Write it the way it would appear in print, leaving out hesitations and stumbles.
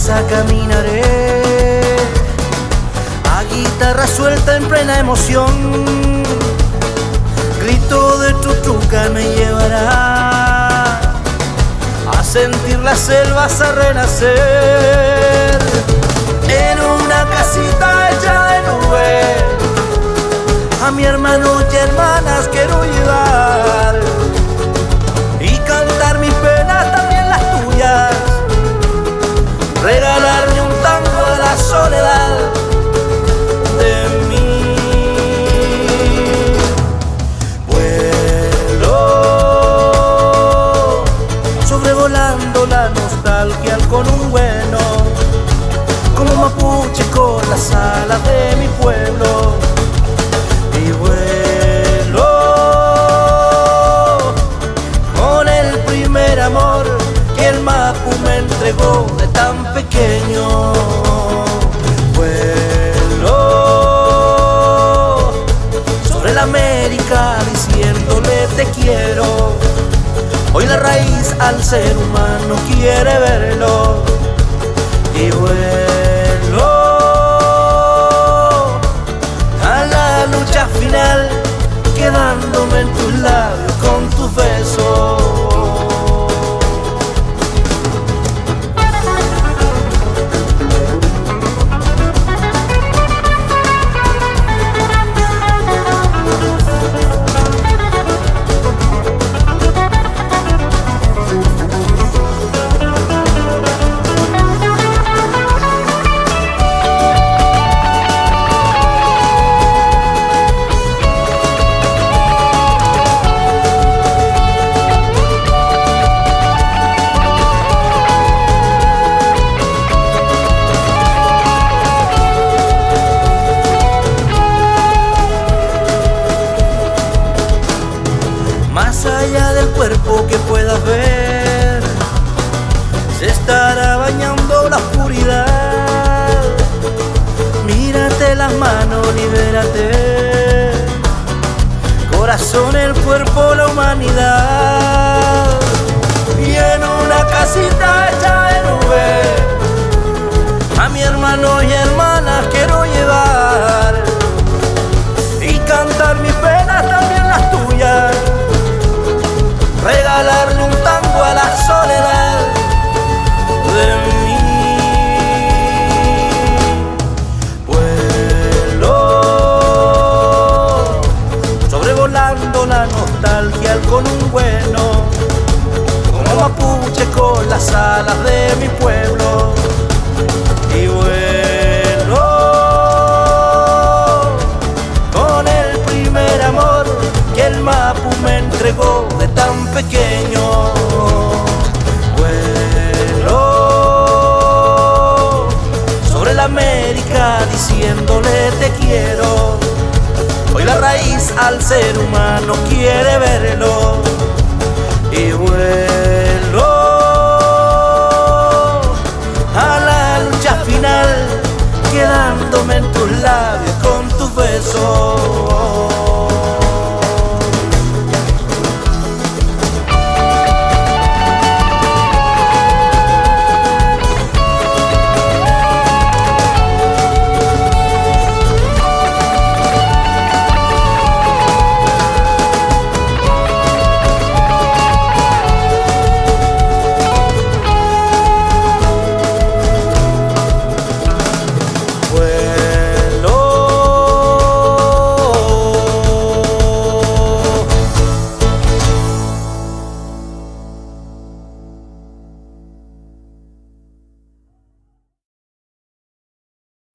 casa caminaré, a guitarra suelta en plena emoción. Grito de tutuca me llevará a sentir las selvas a renacer. En una casita hecha de nubes, a mi hermano y hermanas quiero llevar y cantar mis penas, también las tuyas, regalarle un tango a la soledad de mí. Vuelo sobrevolando la nostalgia con un bueno, como mapuche con las alas de mi pueblo. Y vuelo con el primer amor que el Mapu me entregó de tan pequeño. Vuelo sobre la América diciéndole te quiero. Hoy la raíz al ser humano quiere verlo. Y vuelo a la lucha final, quedándome en tus labios con tus besos. Más allá del cuerpo que puedas ver, se estará bañando la oscuridad. Mírate las manos, libérate. Corazón, el cuerpo, la humanidad. Y en una casita hecha de nubes, a mi hermano y hermanas quiero llevar y cantar mis penas, también las tuyas, regalarle un tango a la soledad de mí. Vuelo sobrevolando la nostalgia con un bueno, como mapuche con las alas de mi pueblo. Y vuelo con el primer amor que el Mapu me entregó de tan pequeño. Vuelo sobre la América diciéndole te quiero. Hoy la raíz al ser humano quiere verlo. Y vuelo a la lucha final, quedándome en tus labios con tus besos.